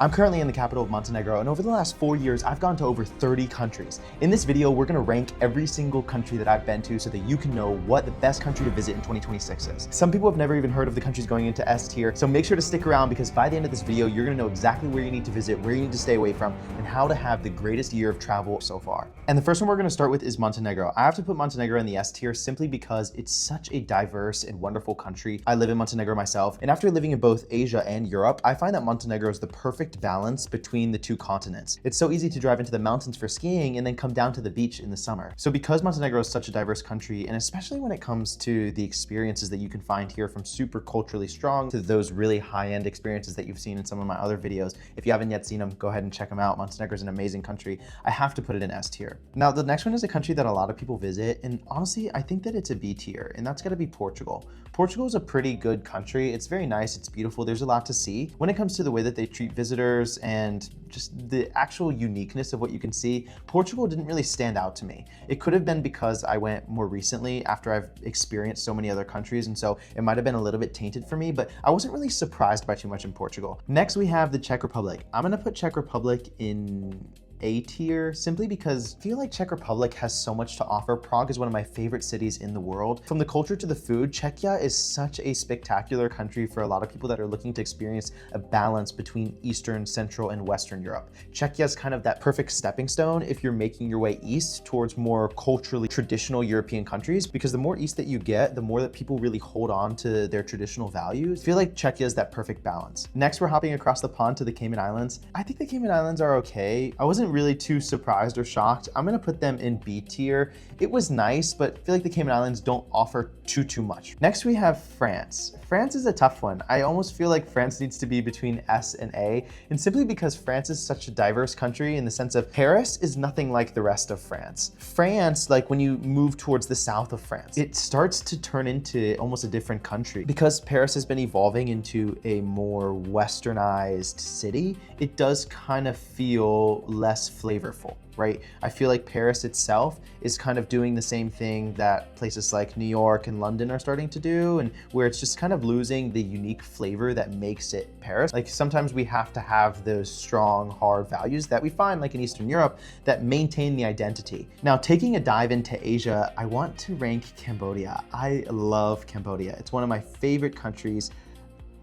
I'm currently in the capital of Montenegro, and over the last 4 years, I've gone to over 30 countries. In this video, we're gonna rank every single country that I've been to so that you can know what the best country to visit in 2026 is. Some people have never even heard of the countries going into S tier, so make sure to stick around because by the end of this video, you're gonna know exactly where you need to visit, where you need to stay away from, and how to have the greatest year of travel so far. And the first one we're gonna start with is Montenegro. I have to put Montenegro in the S tier simply because it's such a diverse and wonderful country. I live in Montenegro myself, and after living in both Asia and Europe, I find that Montenegro is the perfect balance between the two continents. It's so easy to drive into the mountains for skiing and then come down to the beach in the summer. So because Montenegro is such a diverse country, and especially when it comes to the experiences that you can find here, from super culturally strong to those really high-end experiences that you've seen in some of my other videos, if you haven't yet seen them, go ahead and check them out. Montenegro is an amazing country. I have to put it in S tier. Now, the next one is a country that a lot of people visit, and honestly, I think that it's a B tier, and that's gotta be Portugal. Portugal is a pretty good country. It's very nice, it's beautiful, there's a lot to see. When it comes to the way that they treat visitors and just the actual uniqueness of what you can see, Portugal didn't really stand out to me. It could have been because I went more recently after I've experienced so many other countries, and so it might have been a little bit tainted for me, but I wasn't really surprised by too much in Portugal. Next, we have the Czech Republic. I'm gonna put Czech Republic in A tier simply because I feel like Czech Republic has so much to offer. Prague is one of my favorite cities in the world. From the culture to the food, Czechia is such a spectacular country for a lot of people that are looking to experience a balance between Eastern, Central, and Western Europe. Czechia is kind of that perfect stepping stone if you're making your way east towards more culturally traditional European countries, because the more east that you get, the more that people really hold on to their traditional values. I feel like Czechia is that perfect balance. Next, we're hopping across the pond to the Cayman Islands. I think the Cayman Islands are okay. I wasn't really too surprised or shocked. I'm gonna put them in B tier. It was nice, but I feel like the Cayman Islands don't offer too much. Next, we have France. France is a tough one. I almost feel like France needs to be between S and A, and simply because France is such a diverse country in the sense of Paris is nothing like the rest of France. France, like when you move towards the south of France, it starts to turn into almost a different country. Because Paris has been evolving into a more westernized city, it does kind of feel less flavorful, right? I feel like Paris itself is kind of doing the same thing that places like New York and London are starting to do, and where it's just kind of losing the unique flavor that makes it Paris. Like sometimes we have to have those strong, hard values that we find like in Eastern Europe that maintain the identity. Now, taking a dive into Asia, I want to rank Cambodia. I love Cambodia. It's one of my favorite countries.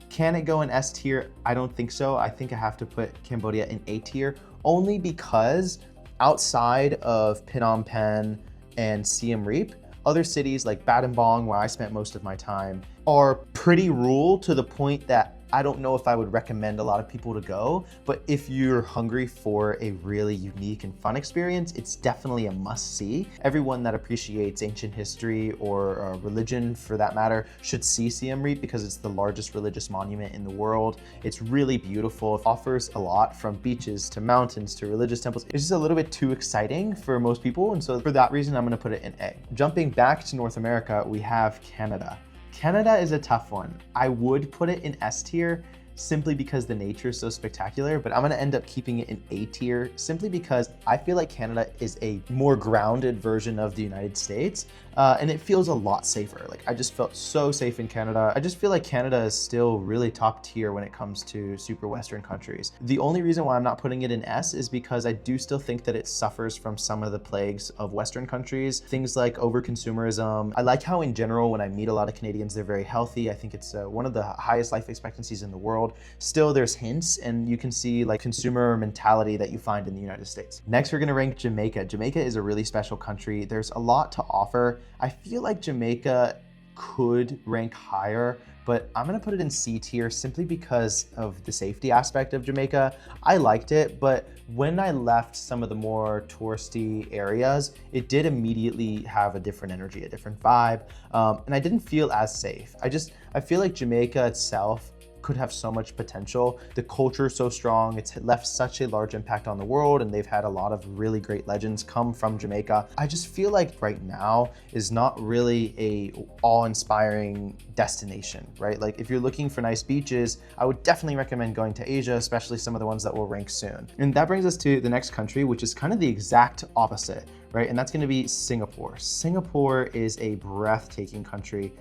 Can it go in S tier? I don't think so. I think I have to put Cambodia in A tier, only because outside of Phnom Penh and Siem Reap, other cities like Battambang, where I spent most of my time, are pretty rural to the point that I don't know if I would recommend a lot of people to go, but if you're hungry for a really unique and fun experience, it's definitely a must-see. Everyone that appreciates ancient history or religion, for that matter, should see Siem Reap because it's the largest religious monument in the world. It's really beautiful. It offers a lot, from beaches to mountains to religious temples. It's just a little bit too exciting for most people, and so for that reason, I'm gonna put it in A. Jumping back to North America, we have Canada. Canada is a tough one. I would put it in S tier simply because the nature is so spectacular, but I'm gonna end up keeping it in A tier simply because I feel like Canada is a more grounded version of the United States, and it feels a lot safer. Like I just felt so safe in Canada. I just feel like Canada is still really top tier when it comes to super Western countries. The only reason why I'm not putting it in S is because I do still think that it suffers from some of the plagues of Western countries, things like over-consumerism. I like how in general, when I meet a lot of Canadians, they're very healthy. I think it's one of the highest life expectancies in the world. Still, there's hints, and you can see like consumer mentality that you find in the United States. Next, we're gonna rank Jamaica. Jamaica is a really special country. There's a lot to offer. I feel like Jamaica could rank higher, but I'm gonna put it in C tier simply because of the safety aspect of Jamaica. I liked it, but when I left some of the more touristy areas, it did immediately have a different energy, a different vibe, and I didn't feel as safe. I feel like Jamaica itself could have so much potential. The culture is so strong. It's left such a large impact on the world, and they've had a lot of really great legends come from Jamaica. I just feel like right now is not really a awe-inspiring destination, right? Like if you're looking for nice beaches, I would definitely recommend going to Asia, especially some of the ones that will rank soon. And that brings us to the next country, which is kind of the exact opposite, right? And that's gonna be Singapore. Singapore is a breathtaking country.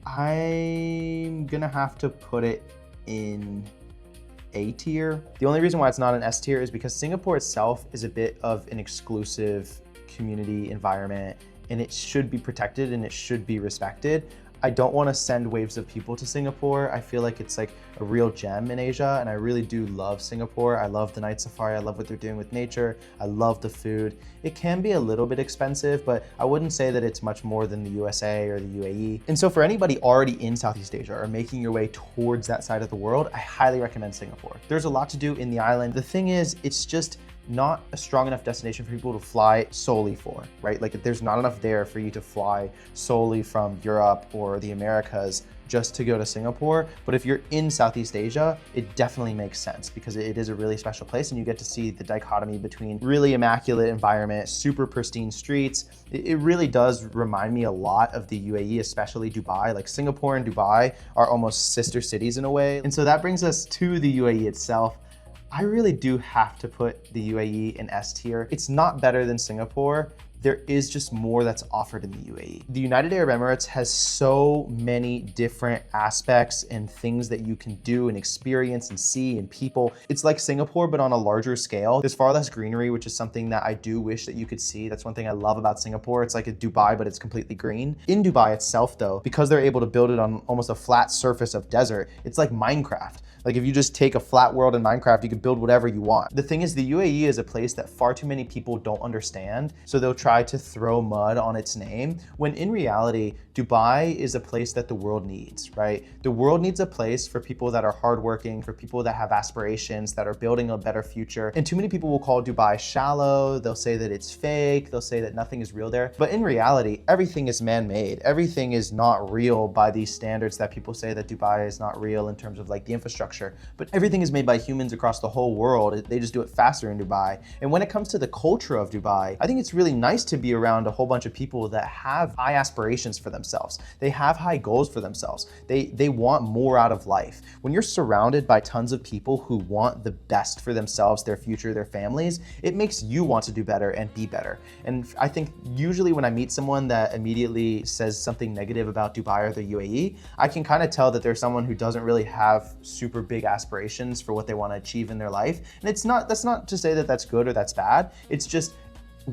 I'm gonna have to put it in A tier. The only reason why it's not an S tier is because Singapore itself is a bit of an exclusive community environment, and it should be protected and it should be respected. I don't want to send waves of people to Singapore. I feel like it's like a real gem in Asia, and I really do love Singapore. I love the night safari. I love what they're doing with nature. I love the food. It can be a little bit expensive, but I wouldn't say that it's much more than the USA or the UAE. And so for anybody already in Southeast Asia or making your way towards that side of the world, I highly recommend Singapore. There's a lot to do in the island. The thing is, it's just not a strong enough destination for people to fly solely for, right? Like there's not enough there for you to fly solely from Europe or the Americas just to go to Singapore. But if you're in Southeast Asia, it definitely makes sense because it is a really special place, and you get to see the dichotomy between really immaculate environment, super pristine streets. It really does remind me a lot of the UAE, especially Dubai. Like Singapore and Dubai are almost sister cities in a way. And so that brings us to the UAE itself. I really do have to put the UAE in S tier. It's not better than Singapore. There is just more that's offered in the UAE. The United Arab Emirates has so many different aspects and things that you can do and experience and see and people. It's like Singapore, but on a larger scale. There's far less greenery, which is something that I do wish that you could see. That's one thing I love about Singapore. It's like a Dubai, but it's completely green. In Dubai itself though, because they're able to build it on almost a flat surface of desert, it's like Minecraft. Like if you just take a flat world in Minecraft, you can build whatever you want. The thing is, the UAE is a place that far too many people don't understand, so they'll try to throw mud on its name, when in reality, Dubai is a place that the world needs, right? The world needs a place for people that are hardworking, for people that have aspirations, that are building a better future. And too many people will call Dubai shallow. They'll say that it's fake. They'll say that nothing is real there. But in reality, everything is man-made. Everything is not real by these standards that people say that Dubai is not real in terms of like the infrastructure. But everything is made by humans across the whole world. They just do it faster in Dubai. And when it comes to the culture of Dubai, I think it's really nice to be around a whole bunch of people that have high aspirations for themselves. They have high goals for themselves. They want more out of life. When you're surrounded by tons of people who want the best for themselves, their future, their families, it makes you want to do better and be better. And I think usually when I meet someone that immediately says something negative about Dubai or the UAE, I can kind of tell that there's someone who doesn't really have super big aspirations for what they want to achieve in their life. And that's not to say that that's good or that's bad. It's just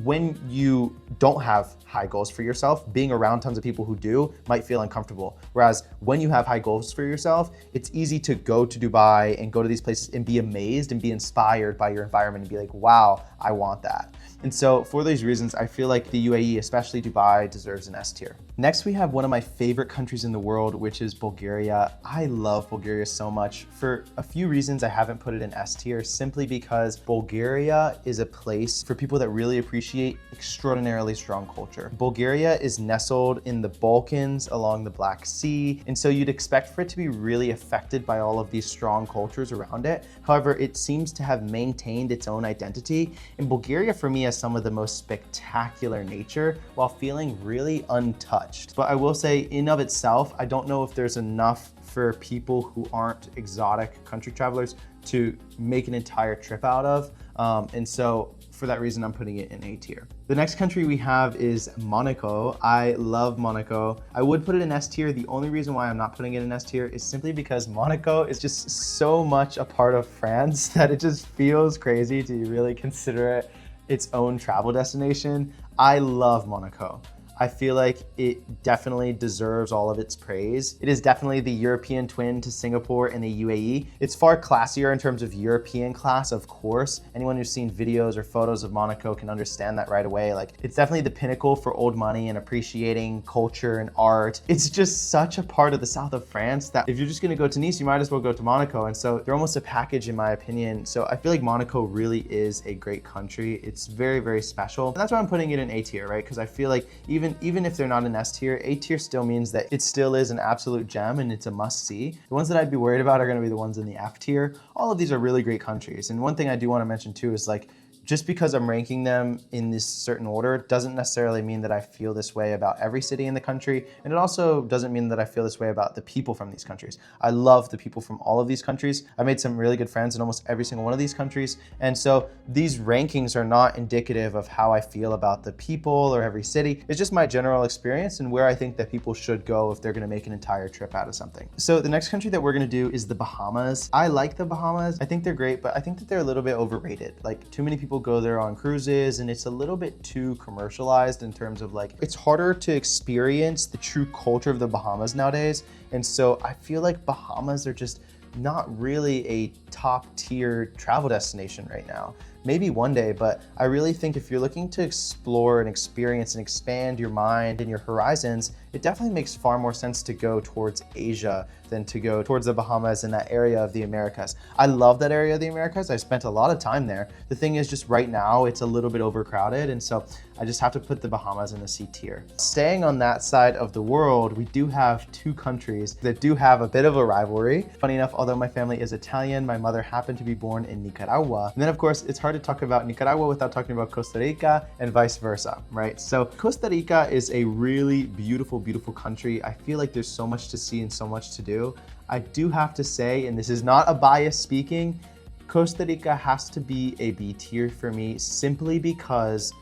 when you don't have high goals for yourself, being around tons of people who do might feel uncomfortable. Whereas when you have high goals for yourself, it's easy to go to Dubai and go to these places and be amazed and be inspired by your environment and be like, wow, I want that. And so for these reasons, I feel like the UAE, especially Dubai, deserves an S tier. Next, we have one of my favorite countries in the world, which is Bulgaria. I love Bulgaria so much. For a few reasons, I haven't put it in S tier, simply because Bulgaria is a place for people that really appreciate extraordinarily strong culture. Bulgaria is nestled in the Balkans along the Black Sea, and so you'd expect for it to be really affected by all of these strong cultures around it. However, it seems to have maintained its own identity, and Bulgaria for me has some of the most spectacular nature while feeling really untouched. But I will say, in of itself, I don't know if there's enough for people who aren't exotic country travelers to make an entire trip out of. And so for that reason, I'm putting it in A tier. The next country we have is Monaco. I love Monaco. I would put it in S tier. The only reason why I'm not putting it in S tier is simply because Monaco is just so much a part of France that it just feels crazy to really consider it its own travel destination. I love Monaco. I feel like it definitely deserves all of its praise. It is definitely the European twin to Singapore and the UAE. It's far classier in terms of European class, of course. Anyone who's seen videos or photos of Monaco can understand that right away. Like, it's definitely the pinnacle for old money and appreciating culture and art. It's just such a part of the south of France that if you're just gonna go to Nice, you might as well go to Monaco. And so they're almost a package in my opinion. So I feel like Monaco really is a great country. It's very, very special. And that's why I'm putting it in A tier, right? Because I feel like even if they're not in S tier, A tier still means that it still is an absolute gem and it's a must see. The ones that I'd be worried about are gonna be the ones in the F tier. All of these are really great countries. And one thing I do wanna mention too is like, just because I'm ranking them in this certain order doesn't necessarily mean that I feel this way about every city in the country. And it also doesn't mean that I feel this way about the people from these countries. I love the people from all of these countries. I made some really good friends in almost every single one of these countries. And so these rankings are not indicative of how I feel about the people or every city. It's just my general experience and where I think that people should go if they're gonna make an entire trip out of something. So the next country that we're gonna do is the Bahamas. I like the Bahamas. I think they're great, but I think that they're a little bit overrated. Like, too many people go there on cruises and it's a little bit too commercialized in terms of like, it's harder to experience the true culture of the Bahamas nowadays. And so I feel like Bahamas are just not really a top tier travel destination right now. Maybe one day, but I really think if you're looking to explore and experience and expand your mind and your horizons, it definitely makes far more sense to go towards Asia than to go towards the Bahamas and that area of the Americas. I love that area of the Americas. I spent a lot of time there. The thing is, just right now, it's a little bit overcrowded, and so I just have to put the Bahamas in the C tier. Staying on that side of the world, we do have two countries that do have a bit of a rivalry. Funny enough, although my family is Italian, my mother happened to be born in Nicaragua. And then of course, it's hard to talk about Nicaragua without talking about Costa Rica and vice versa, right? So Costa Rica is a really beautiful country. I feel like there's so much to see and so much to do. I do have to say, and this is not a bias speaking, Costa Rica has to be a B tier for me simply because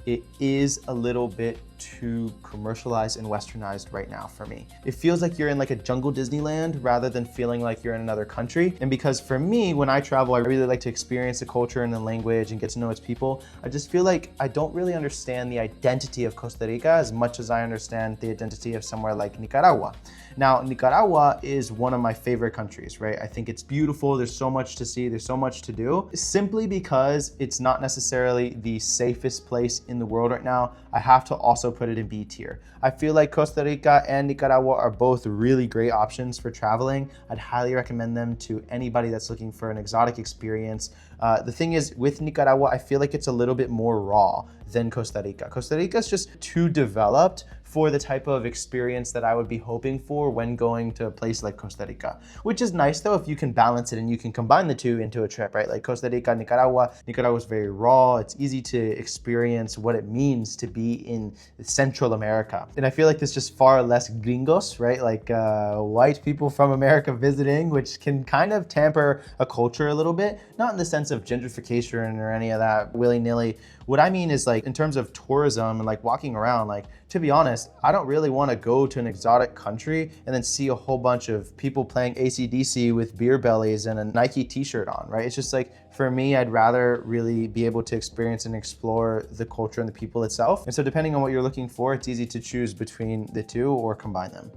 it is a little bit too commercialized and westernized right now for me. It feels like you're in like a jungle Disneyland rather than feeling like you're in another country. And because for me, when I travel, I really like to experience the culture and the language and get to know its people. I just feel like I don't really understand the identity of Costa Rica as much as I understand the identity of somewhere like Nicaragua. Now, Nicaragua is one of my favorite countries, right? I think it's beautiful. There's so much to see. There's so much to do. Simply because it's not necessarily the safest place in the world right now, I have to also put it in B tier. I feel like Costa Rica and Nicaragua are both really great options for traveling. I'd highly recommend them to anybody that's looking for an exotic experience. The thing is, with Nicaragua, I feel like it's a little bit more raw than Costa Rica. Costa Rica is just too developed for the type of experience that I would be hoping for when going to a place like Costa Rica, which is nice though if you can balance it and you can combine the two into a trip, right? Like Costa Rica, Nicaragua. Nicaragua is very raw. It's easy to experience what it means to be in Central America. And I feel like there's just far less gringos, right? Like white people from America visiting, which can kind of tamper a culture a little bit, not in the sense of gentrification or any of that willy-nilly. What I mean is like in terms of tourism and like walking around, like to be honest, I don't really want to go to an exotic country and then see a whole bunch of people playing AC/DC with beer bellies and a Nike t-shirt on, right? It's just like, for me, I'd rather really be able to experience and explore the culture and the people itself. And so depending on what you're looking for, it's easy to choose between the two or combine them.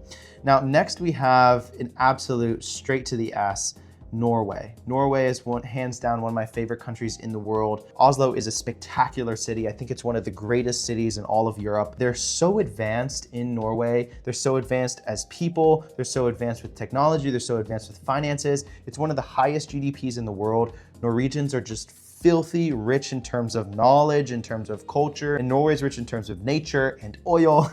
Now, next we have an absolute straight to the ass, Norway. Norway is hands down one of my favorite countries in the world. Oslo is a spectacular city. I think it's one of the greatest cities in all of Europe. They're so advanced in Norway. They're so advanced as people. They're so advanced with technology. They're so advanced with finances. It's one of the highest GDPs in the world. Norwegians are just filthy rich in terms of knowledge, in terms of culture, and Norway's rich in terms of nature and oil,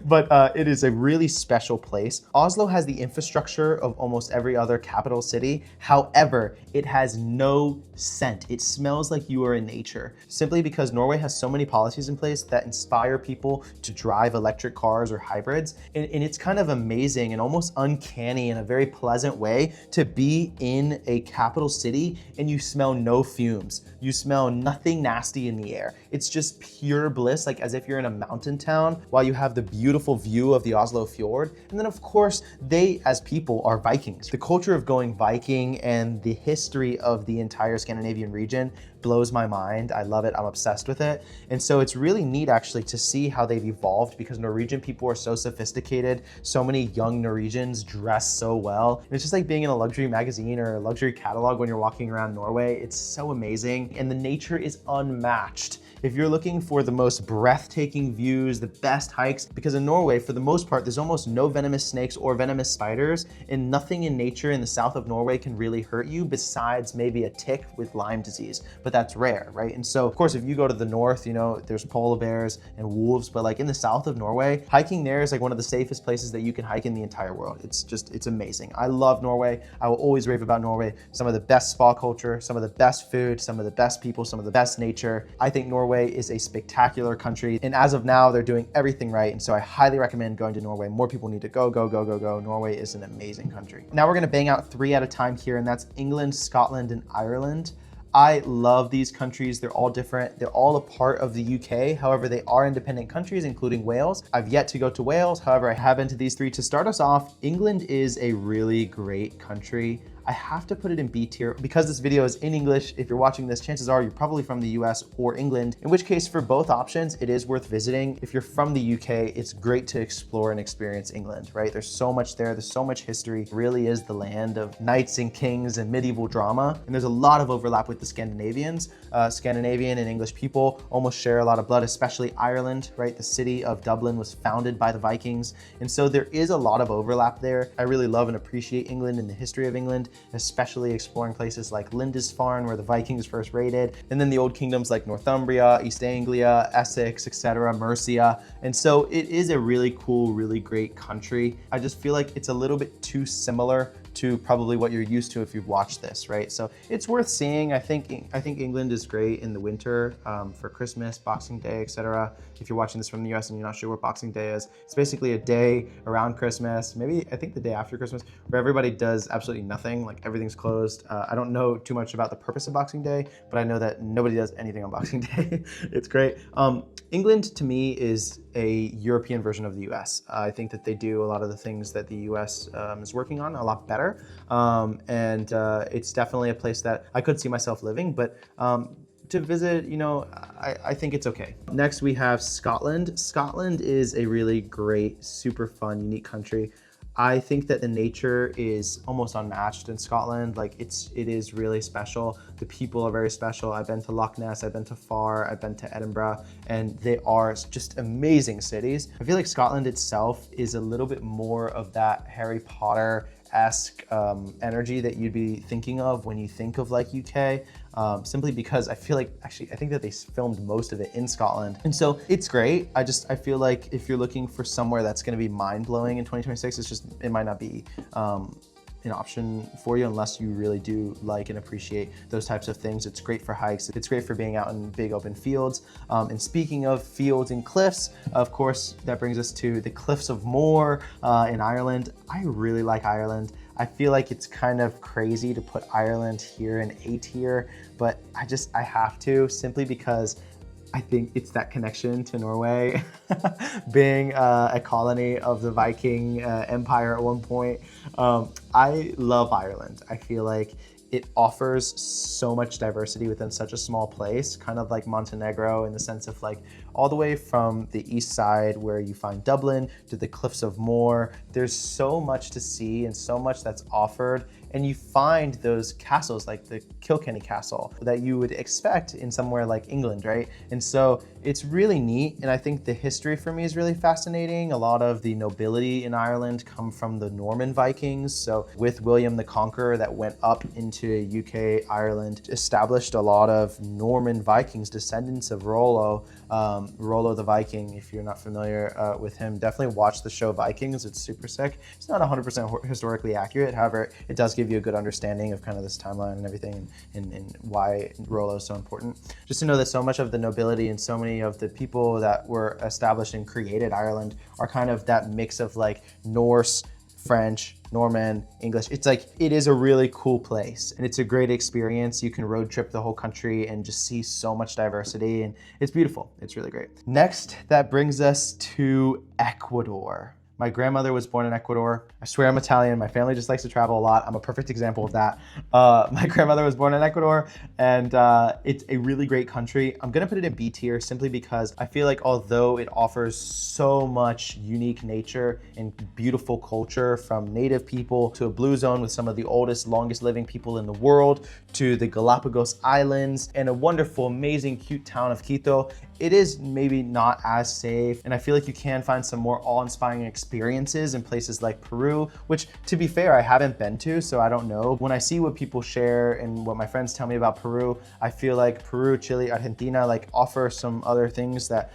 but it is a really special place. Oslo has the infrastructure of almost every other capital city. However, it has no scent. It smells like you are in nature, simply because Norway has so many policies in place that inspire people to drive electric cars or hybrids. And it's kind of amazing and almost uncanny in a very pleasant way to be in a capital city and you smell no fumes. You smell nothing nasty in the air. It's just pure bliss, like as if you're in a mountain town while you have the beautiful view of the Oslo fjord. And then of course, they as people are Vikings. The culture of going Viking and the history of the entire Scandinavian region blows my mind. I love it. I'm obsessed with it. And so it's really neat actually to see how they've evolved because Norwegian people are so sophisticated. So many young Norwegians dress so well. And it's just like being in a luxury magazine or a luxury catalog when you're walking around Norway. It's so amazing. And the nature is unmatched. If you're looking for the most breathtaking views, the best hikes, because in Norway, for the most part, there's almost no venomous snakes or venomous spiders, and nothing in nature in the south of Norway can really hurt you besides maybe a tick with Lyme disease, but that's rare, right? And so, of course, if you go to the north, you know, there's polar bears and wolves, but like in the south of Norway, hiking there is like one of the safest places that you can hike in the entire world. It's amazing. I love Norway. I will always rave about Norway. Some of the best spa culture, some of the best food, some of the best people, some of the best nature. I think Norway is a spectacular country. And as of now, they're doing everything right. And so I highly recommend going to Norway. More people need to go. Norway is an amazing country. Now we're gonna bang out 3 at a time here, and that's England, Scotland, and Ireland. I love these countries. They're all different. They're all a part of the UK. However, they are independent countries, including Wales. I've yet to go to Wales. However, I have been to these three. To start us off, England is a really great country. I have to put it in B tier because this video is in English. If you're watching this, chances are you're probably from the US or England, in which case for both options, it is worth visiting. If you're from the UK, it's great to explore and experience England, right? There's so much there. There's so much history. It really is the land of knights and kings and medieval drama. And there's a lot of overlap with the Scandinavians. Scandinavian and English people almost share a lot of blood, especially Ireland, right? The city of Dublin was founded by the Vikings. And so there is a lot of overlap there. I really love and appreciate England and the history of England, especially exploring places like Lindisfarne, where the Vikings first raided, and then the old kingdoms like Northumbria, East Anglia, Essex, etc., Mercia. And so it is a really cool, really great country. I just feel like it's a little bit too similar to probably what you're used to if you've watched this, right? So it's worth seeing. I think England is great in the winter for Christmas, Boxing Day, etc. If you're watching this from the US and you're not sure what Boxing Day is, it's basically a day around Christmas, maybe I think the day after Christmas, where everybody does absolutely nothing, like everything's closed. I don't know too much about the purpose of Boxing Day, but I know that nobody does anything on Boxing Day. It's great. England to me is a European version of the US. I think that they do a lot of the things that the US is working on a lot better. And it's definitely a place that I could see myself living, but to visit, you know, I think it's okay. Next we have Scotland. Scotland is a really great, super fun, unique country. I think that the nature is almost unmatched in Scotland. Like it is really special. The people are very special. I've been to Loch Ness, I've been to Far, I've been to Edinburgh, and they are just amazing cities. I feel like Scotland itself is a little bit more of that Harry Potter-esque energy that you'd be thinking of when you think of like UK. Simply because I feel like, actually, I think that they filmed most of it in Scotland. And so it's great. I feel like if you're looking for somewhere that's gonna be mind-blowing in 2026, it might not be an option for you unless you really do like and appreciate those types of things. It's great for hikes. It's great for being out in big open fields. And speaking of fields and cliffs, of course, that brings us to the Cliffs of Moher in Ireland. I really like Ireland. I feel like it's kind of crazy to put Ireland here in A tier, but I have to, simply because I think it's that connection to Norway, being a colony of the Viking Empire at one point. I love Ireland. I feel like it offers so much diversity within such a small place, kind of like Montenegro in the sense of like all the way from the east side where you find Dublin to the Cliffs of Moher. There's so much to see and so much that's offered. And you find those castles like the Kilkenny Castle that you would expect in somewhere like England, right? And so it's really neat. And I think the history for me is really fascinating. A lot of the nobility in Ireland come from the Norman Vikings. So with William the Conqueror that went up into UK, Ireland, established a lot of Norman Vikings, descendants of Rollo. Rollo the Viking, if you're not familiar with him, definitely watch the show Vikings. It's super sick. It's not 100% historically accurate. However, it does give you a good understanding of kind of this timeline and everything and why Rollo is so important. Just to know that so much of the nobility and so many of the people that were established and created Ireland are kind of that mix of like Norse, French, Norman, English. It's like, it is a really cool place and it's a great experience. You can road trip the whole country and just see so much diversity, and it's beautiful. It's really great. Next, that brings us to Ecuador. My grandmother was born in Ecuador. I swear I'm Italian. My family just likes to travel a lot. I'm a perfect example of that. My grandmother was born in Ecuador, and it's a really great country. I'm gonna put it in B tier simply because I feel like although it offers so much unique nature and beautiful culture, from native people to a blue zone with some of the oldest, longest living people in the world, to the Galapagos Islands and a wonderful, amazing, cute town of Quito, it is maybe not as safe. And I feel like you can find some more awe-inspiring experiences in places like Peru, which, to be fair, I haven't been to, so I don't know. When I see what people share and what my friends tell me about Peru, I feel like Peru, Chile, Argentina like offer some other things that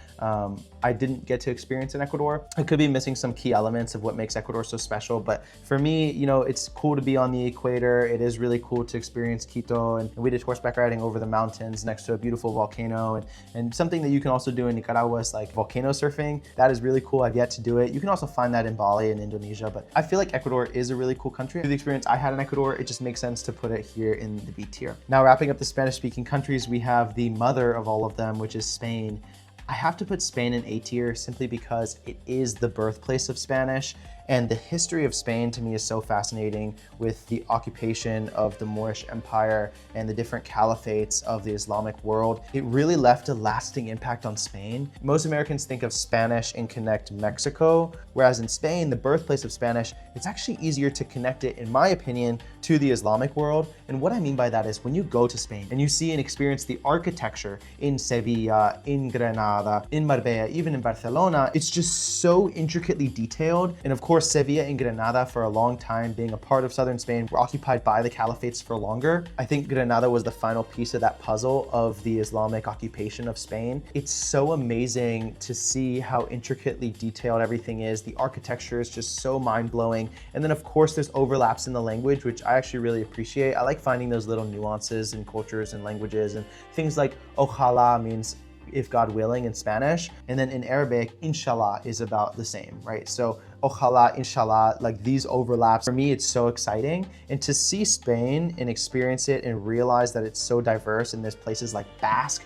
I didn't get to experience in Ecuador. I could be missing some key elements of what makes Ecuador so special, but for me, you know, it's cool to be on the equator. It is really cool to experience Quito, and we did horseback riding over the mountains next to a beautiful volcano, and something that you can also do in Nicaragua is like volcano surfing. That is really cool. I've yet to do it. You can also find that in Bali and Indonesia, but I feel like Ecuador is a really cool country. Through the experience I had in Ecuador, it just makes sense to put it here in the B tier. Now, wrapping up the Spanish-speaking countries, we have the mother of all of them, which is Spain. I have to put Spain in A tier simply because it is the birthplace of Spanish, and the history of Spain to me is so fascinating, with the occupation of the Moorish Empire and the different caliphates of the Islamic world. It really left a lasting impact on Spain. Most Americans think of Spanish and connect Mexico, whereas in Spain, the birthplace of Spanish, it's actually easier to connect it, in my opinion, to the Islamic world. And what I mean by that is when you go to Spain and you see and experience the architecture in Sevilla, in Granada, in Marbella, even in Barcelona, it's just so intricately detailed. And of course, Sevilla and Granada, for a long time being a part of southern Spain, were occupied by the caliphates for longer. I think Granada was the final piece of that puzzle of the Islamic occupation of Spain. It's so amazing to see how intricately detailed everything is. The architecture is just so mind-blowing. And then of course there's overlaps in the language, which I actually really appreciate. I like finding those little nuances in cultures and languages, and things like ojalá means if God willing in Spanish, and then in Arabic, inshallah is about the same, right? So ojalá, inshallah, like these overlaps, for me, it's so exciting. And to see Spain and experience it and realize that it's so diverse, and there's places like Basque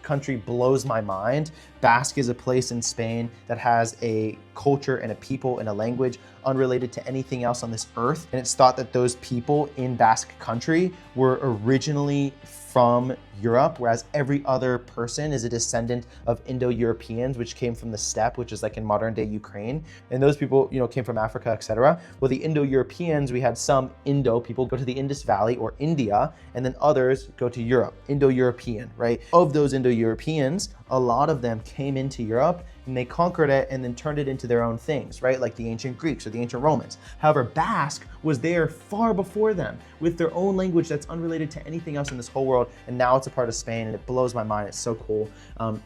country blows my mind. Basque is a place in Spain that has a culture and a people and a language unrelated to anything else on this earth. And it's thought that those people in Basque country were originally from Europe, whereas every other person is a descendant of Indo-Europeans, which came from the steppe, which is like in modern day Ukraine. And those people, you know, came from Africa, etc. Well, the Indo-Europeans, we had some Indo people go to the Indus Valley or India, and then others go to Europe, Indo-European, right? Of those Indo-Europeans, a lot of them came into Europe and they conquered it and then turned it into their own things, right? Like the ancient Greeks or the ancient Romans. However, Basque was there far before them with their own language that's unrelated to anything else in this whole world. And now it's a part of Spain, and it blows my mind. It's so cool.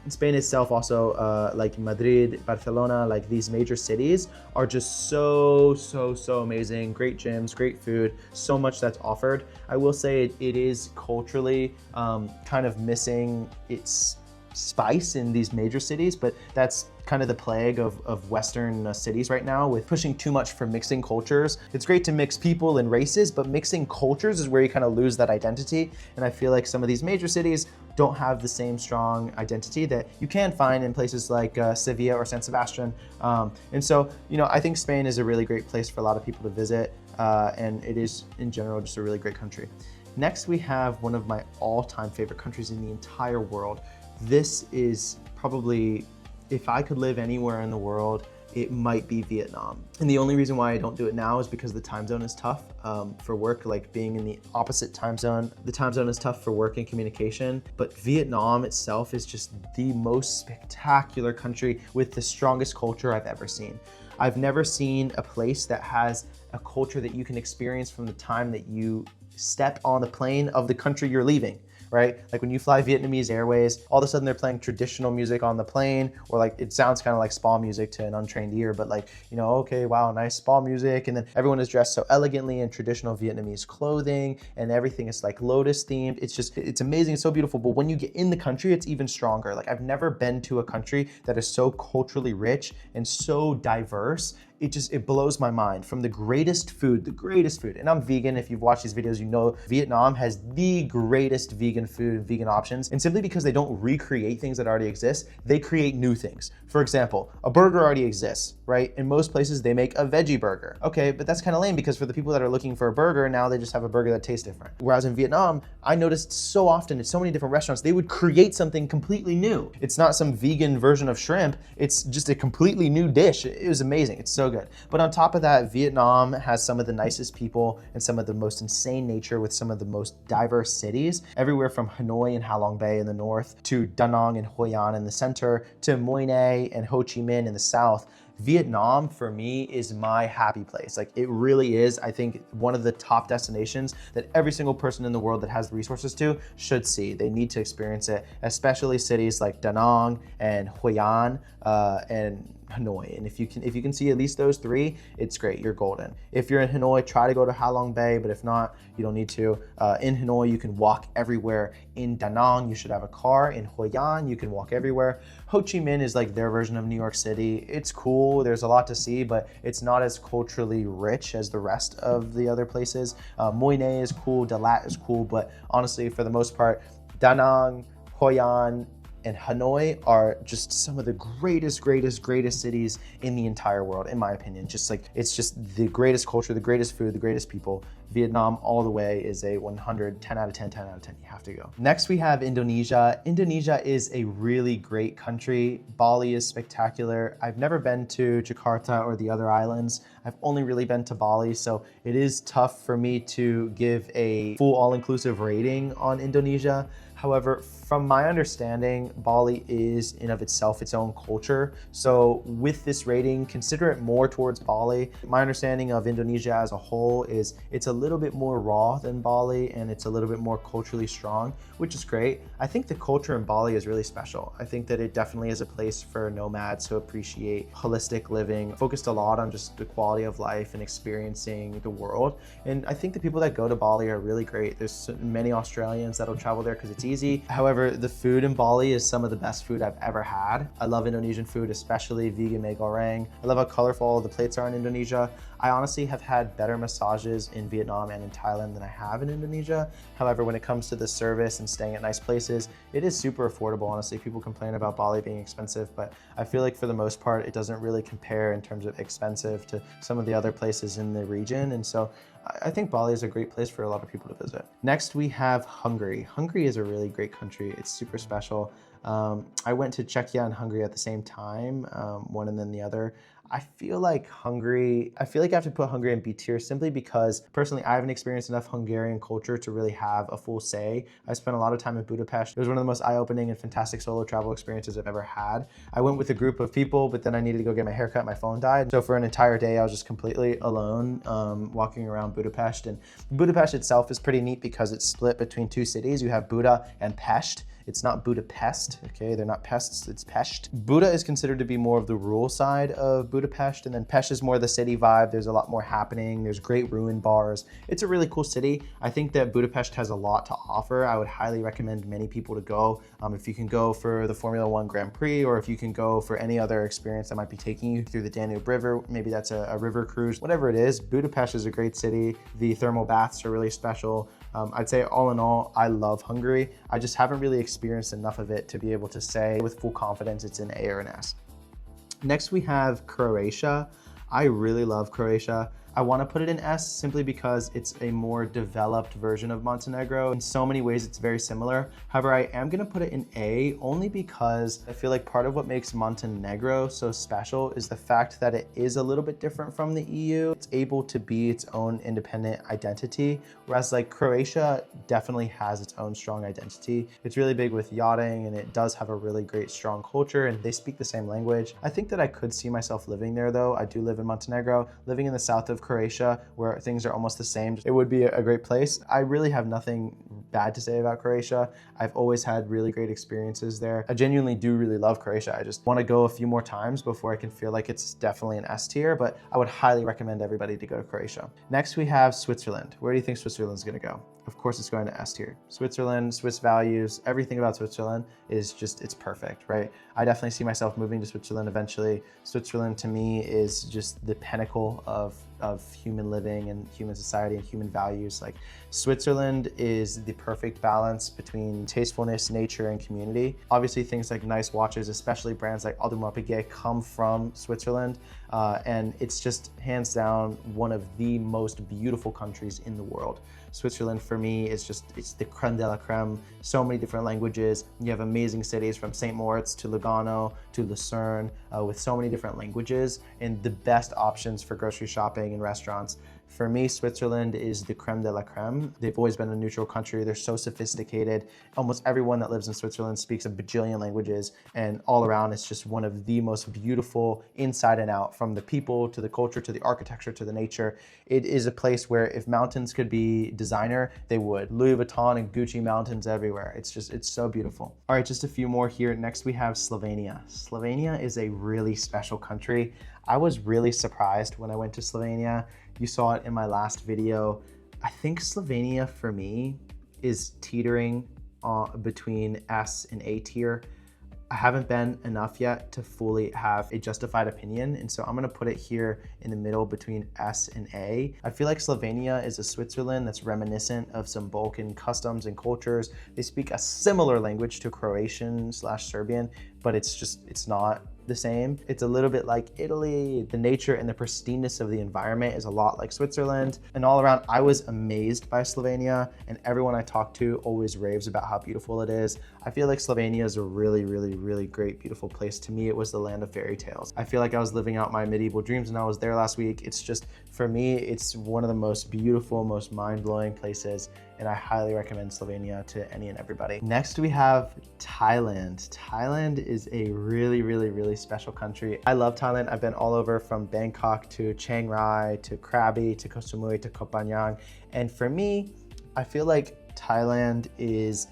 Spain itself also, like Madrid, Barcelona, like these major cities are just so amazing. Great gyms, great food, so much that's offered. I will say it is culturally kind of missing its spice in these major cities, but that's kind of the plague of Western cities right now, with pushing too much for mixing cultures. It's great to mix people and races, but mixing cultures is where you kind of lose that identity. And I feel like some of these major cities don't have the same strong identity that you can find in places like Sevilla or San Sebastian. And so, you know, I think Spain is a really great place for a lot of people to visit, and it is in general just a really great country. Next, we have one of my all-time favorite countries in the entire world. This is probably, if I could live anywhere in the world, it might be Vietnam. And the only reason why I don't do it now is because the time zone is tough for work, like being in the opposite time zone. The time zone is tough for work and communication, but Vietnam itself is just the most spectacular country with the strongest culture I've ever seen. I've never seen a place that has a culture that you can experience from the time that you step on the plane of the country you're leaving. Right? Like when you fly Vietnamese Airways, all of a sudden they're playing traditional music on the plane, or like it sounds kind of like spa music to an untrained ear, but like, you know, okay, wow, nice spa music. And then everyone is dressed so elegantly in traditional Vietnamese clothing, and everything is like lotus themed. It's amazing, it's so beautiful. But when you get in the country, it's even stronger. Like I've never been to a country that is so culturally rich and so diverse. It blows my mind. From the greatest food, and I'm vegan. If you've watched these videos, you know Vietnam has the greatest vegan food and vegan options. And simply because they don't recreate things that already exist, they create new things. For example, a burger already exists, right? In most places, they make a veggie burger. Okay, but that's kind of lame, because for the people that are looking for a burger, now they just have a burger that tastes different. Whereas in Vietnam, I noticed so often at so many different restaurants, they would create something completely new. It's not some vegan version of shrimp. It's just a completely new dish. It was amazing. It's so good. But on top of that, Vietnam has some of the nicest people and some of the most insane nature, with some of the most diverse cities, everywhere from Hanoi and Ha Long Bay in the north to Da Nang and Hoi An in the center to Moi Nai and Ho Chi Minh in the south. Vietnam for me is my happy place. Like it really is, I think, one of the top destinations that every single person in the world that has the resources to should see. They need to experience it, especially cities like Da Nang and Hoi An and Hanoi. And if you can see at least those three, it's great, you're golden. If you're in Hanoi, try to go to Ha Long Bay, but if not, you don't need to. In Hanoi, you can walk everywhere. In Da Nang, you should have a car. In Hoi An, you can walk everywhere. Ho Chi Minh is like their version of New York City. It's cool, there's a lot to see, but it's not as culturally rich as the rest of the other places. Moi Ne is cool, Dalat is cool, but honestly, for the most part, Da Nang, Hoi An, and Hanoi are just some of the greatest cities in the entire world, in my opinion. Just like, it's just the greatest culture, the greatest food, the greatest people. Vietnam all the way is a 100, 10 out of 10, 10 out of 10, you have to go. Next we have Indonesia. Indonesia is a really great country. Bali is spectacular. I've never been to Jakarta or the other islands. I've only really been to Bali, so it is tough for me to give a full all-inclusive rating on Indonesia. However, from my understanding, Bali is in of itself its own culture. So with this rating, consider it more towards Bali. My understanding of Indonesia as a whole is it's a little bit more raw than Bali and it's a little bit more culturally strong, which is great. I think the culture in Bali is really special. I think that it definitely is a place for nomads who appreciate holistic living, focused a lot on just the quality of life and experiencing the world. And I think the people that go to Bali are really great. There's many Australians that'll travel there because it's easy. However, the food in Bali is some of the best food I've ever had. I love Indonesian food, especially vegan mee goreng. I love how colorful all the plates are in Indonesia. I honestly have had better massages in Vietnam and in Thailand than I have in Indonesia. However, when it comes to the service and staying at nice places, it is super affordable, honestly. People complain about Bali being expensive, but I feel like for the most part, it doesn't really compare in terms of expensive to some of the other places in the region. And so I think Bali is a great place for a lot of people to visit. Next, we have Hungary. Hungary is a really great country. It's super special. I went to Czechia and Hungary at the same time, one and then the other. I feel like I have to put Hungary in B tier simply because personally I haven't experienced enough Hungarian culture to really have a full say. I spent a lot of time in Budapest. It was one of the most eye-opening and fantastic solo travel experiences I've ever had. I went with a group of people, but then I needed to go get my hair cut, my phone died. So for an entire day, I was just completely alone walking around Budapest. And Budapest itself is pretty neat because it's split between two cities. You have Buda and Pest. It's not Budapest, okay? They're not pests, it's Pest. Buda is considered to be more of the rural side of Budapest, and then Pest is more the city vibe. There's a lot more happening. There's great ruin bars. It's a really cool city. I think that Budapest has a lot to offer. I would highly recommend many people to go. If you can go for the Formula One Grand Prix, or if you can go for any other experience that might be taking you through the Danube River, maybe that's a river cruise, whatever it is, Budapest is a great city. The thermal baths are really special. I'd say all in all, I love Hungary. I just haven't really experienced enough of it to be able to say with full confidence it's an A or an S. Next, we have Croatia. I really love Croatia. I want to put it in S simply because it's a more developed version of Montenegro. In so many ways, it's very similar. However, I am going to put it in A only because I feel like part of what makes Montenegro so special is the fact that it is a little bit different from the EU. It's able to be its own independent identity, whereas like Croatia definitely has its own strong identity. It's really big with yachting and it does have a really great strong culture and they speak the same language. I think that I could see myself living there though. I do live in Montenegro. Living in the south of Croatia, where things are almost the same, it would be a great place. I really have nothing bad to say about Croatia. I've always had really great experiences there. I genuinely do really love Croatia. I just want to go a few more times before I can feel like it's definitely an S tier, but I would highly recommend everybody to go to Croatia. Next, we have Switzerland. Where do you think Switzerland's going to go? Of course, it's going to S tier. Switzerland, Swiss values, everything about Switzerland is just, it's perfect, right? I definitely see myself moving to Switzerland eventually. Switzerland to me is just the pinnacle of human living and human society and human values. Like Switzerland is the perfect balance between tastefulness, nature, and community. Obviously things like nice watches, especially brands like Audemars Piguet, come from Switzerland. And it's just hands down one of the most beautiful countries in the world. Switzerland for me is just, it's the creme de la creme. So many different languages. You have amazing cities from St. Moritz to Lugano to Lucerne with so many different languages and the best options for grocery shopping and restaurants. For me, Switzerland is the creme de la creme. They've always been a neutral country. They're so sophisticated. Almost everyone that lives in Switzerland speaks a bajillion languages, and all around it's just one of the most beautiful inside and out, from the people to the culture to the architecture to the nature. It is a place where if mountains could be designer, they would. Louis Vuitton and Gucci mountains everywhere. It's so beautiful. All right, just a few more here. Next we have Slovenia. Slovenia is a really special country. I was really surprised when I went to Slovenia. You saw it in my last video. I think Slovenia for me is teetering between S and A tier. I haven't been enough yet to fully have a justified opinion, and so I'm gonna put it here in the middle between S and A. I feel like Slovenia is a Switzerland that's reminiscent of some Balkan customs and cultures. They speak a similar language to Croatian/Serbian, but it's not the same. It's a little bit like Italy. The nature and the pristineness of the environment is a lot like Switzerland. And all around, I was amazed by Slovenia, and everyone I talk to always raves about how beautiful it is. I feel like Slovenia is a really, really, really great, beautiful place. To me, it was the land of fairy tales. I feel like I was living out my medieval dreams when I was there last week. It's just, for me, it's one of the most beautiful, most mind-blowing places, and I highly recommend Slovenia to any and everybody. Next, we have Thailand. Thailand is a really, really, really special country. I love Thailand. I've been all over, from Bangkok to Chiang Rai to Krabi to Koh Samui to Koh Phangan. And for me, I feel like Thailand is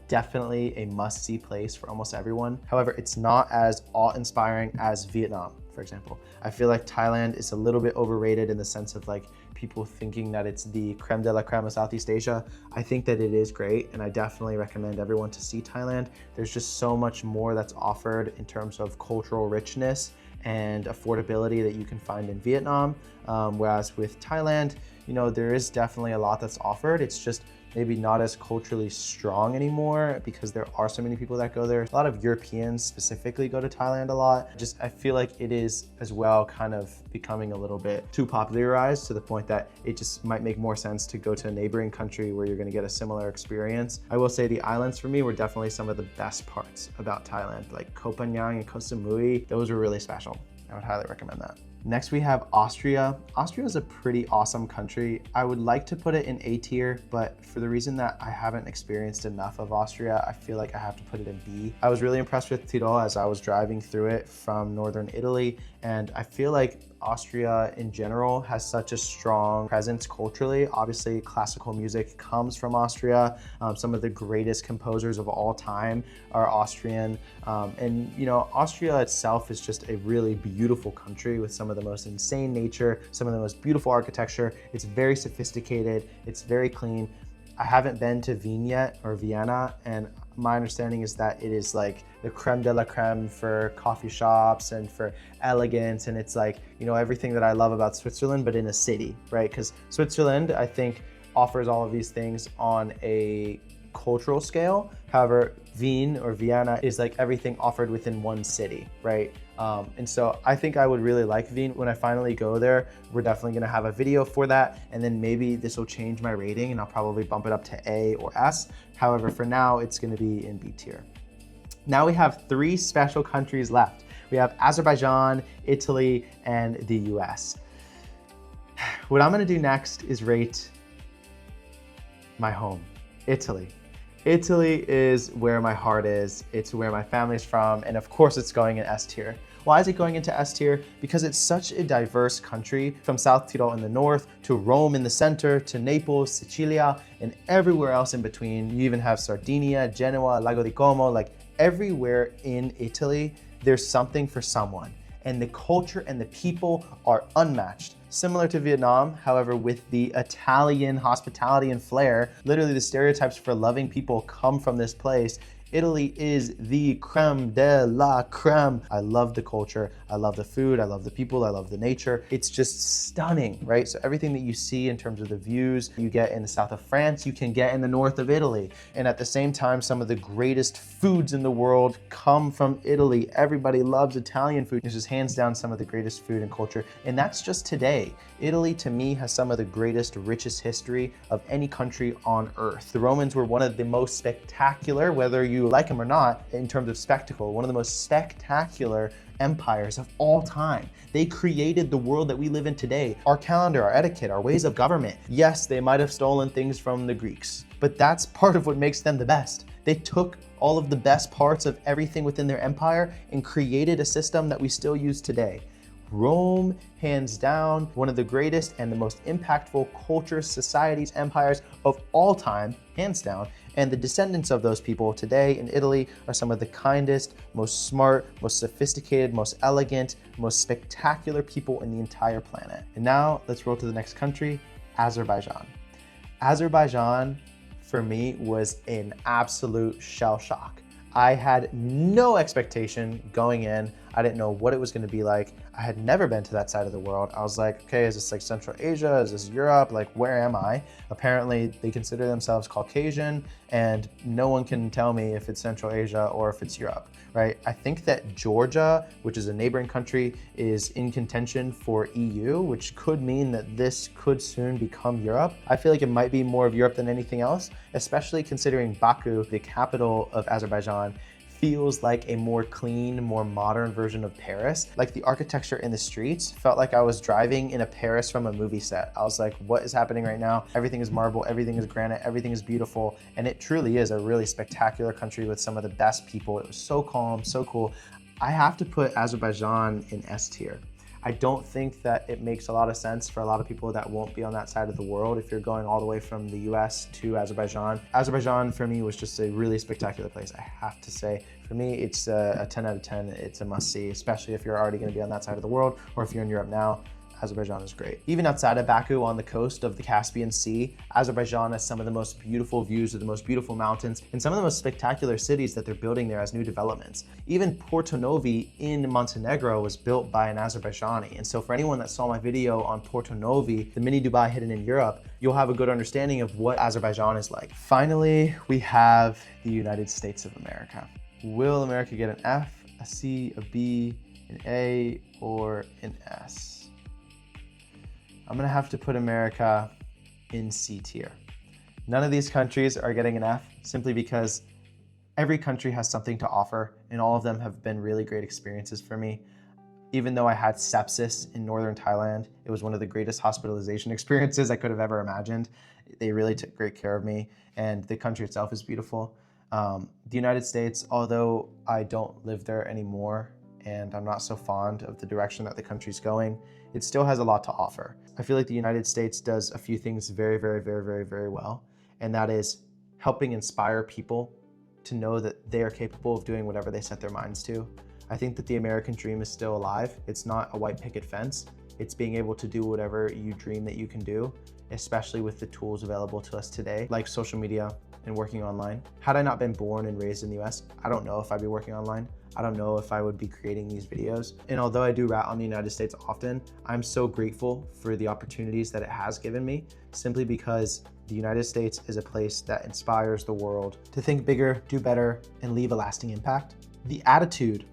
definitely a must-see place for almost everyone. However, it's not as awe-inspiring as Vietnam, for example. I feel like Thailand is a little bit overrated in the sense of like people thinking that it's the creme de la creme of Southeast Asia. I think that it is great, and I definitely recommend everyone to see Thailand. There's just so much more that's offered in terms of cultural richness and affordability that you can find in Vietnam. Whereas with Thailand, you know, there is definitely a lot that's offered. It's just maybe not as culturally strong anymore because there are so many people that go there. A lot of Europeans specifically go to Thailand a lot. Just, I feel like it is as well kind of becoming a little bit too popularized to the point that it just might make more sense to go to a neighboring country where you're gonna get a similar experience. I will say the islands for me were definitely some of the best parts about Thailand, like Koh Phangan and Koh Samui. Those were really special. I would highly recommend that. Next, we have Austria. Austria is a pretty awesome country. I would like to put it in A tier, but for the reason that I haven't experienced enough of Austria, I feel like I have to put it in B. I was really impressed with Tyrol as I was driving through it from northern Italy, and I feel like Austria in general has such a strong presence culturally. Obviously, classical music comes from Austria. Some of the greatest composers of all time are Austrian. And you know, Austria itself is just a really beautiful country with some of the most insane nature, some of the most beautiful architecture. It's very sophisticated, it's very clean. I haven't been to Vienna, and my understanding is that it is like the creme de la creme for coffee shops and for elegance, and it's like, you know, everything that I love about Switzerland, but in a city, right? Because Switzerland, I think, offers all of these things on a cultural scale. However, Vienna is like everything offered within one city, right? And so I think I would really like Wien. When I finally go there, we're definitely gonna have a video for that, and then maybe this will change my rating and I'll probably bump it up to A or S. However, for now, it's gonna be in B tier. Now we have 3 special countries left. We have Azerbaijan, Italy, and the US. What I'm gonna do next is rate my home, Italy. Italy is where my heart is, it's where my family's from, and of course it's going in S tier. Why is it going into S tier? Because it's such a diverse country, from South Tyrol in the north, to Rome in the center, to Naples, Sicilia, and everywhere else in between. You even have Sardinia, Genoa, Lago di Como, like everywhere in Italy, there's something for someone. And the culture and the people are unmatched. Similar to Vietnam, however, with the Italian hospitality and flair, literally the stereotypes for loving people come from this place. Italy is the creme de la creme. I love the culture, I love the food, I love the people, I love the nature. It's just stunning, right? So everything that you see in terms of the views you get in the south of France, you can get in the north of Italy. And at the same time, some of the greatest foods in the world come from Italy. Everybody loves Italian food. This is hands down some of the greatest food and culture. And that's just today. Italy, to me, has some of the greatest, richest history of any country on earth. The Romans were one of the most spectacular, whether you you like him or not, in terms of spectacle, one of the most spectacular empires of all time. They created the world that we live in today. Our calendar, our etiquette, our ways of government. Yes, they might have stolen things from the Greeks, but that's part of what makes them the best. They took all of the best parts of everything within their empire and created a system that we still use today. Rome, hands down, one of the greatest and the most impactful cultures, societies, empires of all time, hands down. And the descendants of those people today in Italy are some of the kindest, most smart, most sophisticated, most elegant, most spectacular people in the entire planet. And now let's roll to the next country, Azerbaijan. Azerbaijan, for me, was an absolute shell shock. I had no expectation going in. I didn't know what it was going to be like. I had never been to that side of the world. I was like, okay, is this like Central Asia? Is this Europe? Like, where am I? Apparently, they consider themselves Caucasian, and no one can tell me if it's Central Asia or if it's Europe, right? I think that Georgia, which is a neighboring country, is in contention for EU, which could mean that this could soon become Europe. I feel like it might be more of Europe than anything else, especially considering Baku, the capital of Azerbaijan, feels like a more clean, more modern version of Paris. Like the architecture in the streets felt like I was driving in a Paris from a movie set. I was like, what is happening right now? Everything is marble, everything is granite, everything is beautiful. And it truly is a really spectacular country with some of the best people. It was so calm, so cool. I have to put Azerbaijan in S tier. I don't think that it makes a lot of sense for a lot of people that won't be on that side of the world if you're going all the way from the US to Azerbaijan. Azerbaijan for me was just a really spectacular place, I have to say. For me, it's a 10 out of 10. It's a must-see, especially if you're already going to be on that side of the world or if you're in Europe now. Azerbaijan is great. Even outside of Baku on the coast of the Caspian Sea, Azerbaijan has some of the most beautiful views of the most beautiful mountains and some of the most spectacular cities that they're building there as new developments. Even Porto Novi in Montenegro was built by an Azerbaijani. And so for anyone that saw my video on Porto Novi, the mini Dubai hidden in Europe, you'll have a good understanding of what Azerbaijan is like. Finally, we have the United States of America. Will America get an F, a C, a B, an A, or an S? I'm gonna have to put America in C tier. None of these countries are getting an F simply because every country has something to offer and all of them have been really great experiences for me. Even though I had sepsis in northern Thailand, it was one of the greatest hospitalization experiences I could have ever imagined. They really took great care of me and the country itself is beautiful. The United States, although I don't live there anymore and I'm not so fond of the direction that the country's going, it still has a lot to offer. I feel like the United States does a few things very, very, very, very, very well, and that is helping inspire people to know that they are capable of doing whatever they set their minds to. I think that the American dream is still alive. It's not a white picket fence. It's being able to do whatever you dream that you can do, especially with the tools available to us today, like social media and working online. Had I not been born and raised in the US, I don't know if I'd be working online. I don't know if I would be creating these videos. And although I do rat on the United States often, I'm so grateful for the opportunities that it has given me, simply because the United States is a place that inspires the world to think bigger, do better, and leave a lasting impact. The attitude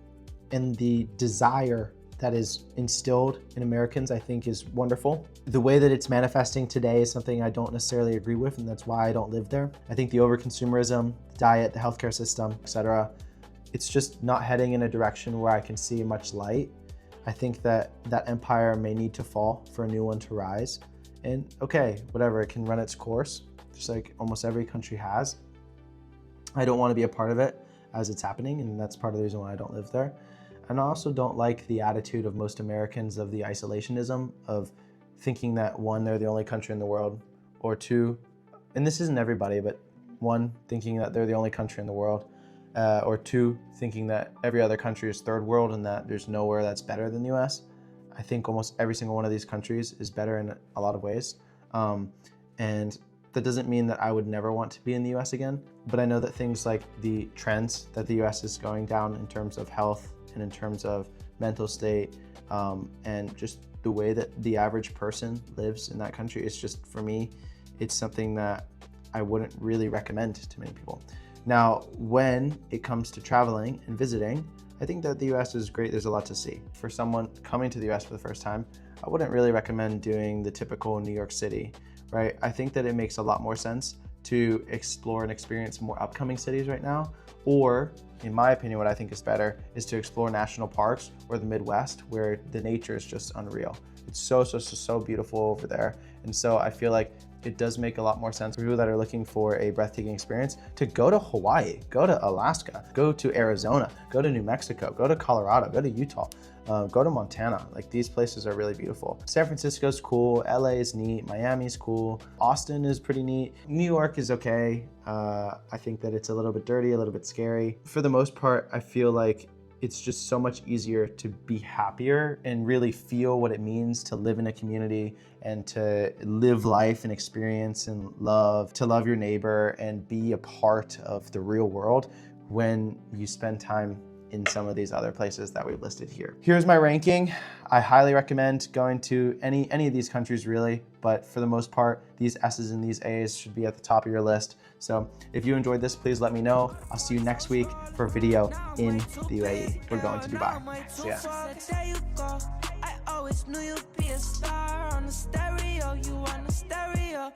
and the desire that is instilled in Americans, I think, is wonderful. The way that it's manifesting today is something I don't necessarily agree with, and that's why I don't live there. I think the overconsumerism, the diet, the healthcare system, etc., it's just not heading in a direction where I can see much light. I think that that empire may need to fall for a new one to rise. And okay, whatever, it can run its course, just like almost every country has. I don't want to be a part of it as it's happening, and that's part of the reason why I don't live there. And I also don't like the attitude of most Americans of the isolationism of thinking that one, they're the only country in the world, or two, and this isn't everybody, but one, thinking that they're the only country in the world, or two, thinking that every other country is third world and that there's nowhere that's better than the US. I think almost every single one of these countries is better in a lot of ways. And that doesn't mean that I would never want to be in the US again, but I know that things like the trends that the US is going down in terms of health and in terms of mental state, and just the way that the average person lives in that country, it's just, for me, it's something that I wouldn't really recommend to many people. Now, when it comes to traveling and visiting, I think that the US is great. There's a lot to see. For someone coming to the US for the first time, I wouldn't really recommend doing the typical New York City, right? I think that it makes a lot more sense to explore and experience more upcoming cities right now, or in my opinion, what I think is better is to explore national parks or the Midwest, where the nature is just unreal. It's so beautiful over there. And so I feel like it does make a lot more sense for people that are looking for a breathtaking experience to go to Hawaii, go to Alaska, go to Arizona, go to New Mexico, go to Colorado, go to Utah, go to Montana. Like, these places are really beautiful. San Francisco's cool, LA is neat, Miami's cool, Austin is pretty neat, New York is okay. I think that it's a little bit dirty, a little bit scary. For the most part, I feel like it's just so much easier to be happier and really feel what it means to live in a community and to live life and experience and love, to love your neighbor and be a part of the real world when you spend time in some of these other places that we've listed here. Here's my ranking. I highly recommend going to any of these countries really, but for the most part, these S's and these A's should be at the top of your list. So if you enjoyed this, please let me know. I'll see you next week for a video in the UAE. We're going to Dubai. See ya. I always knew you'd be a star on the stereo. You on the stereo.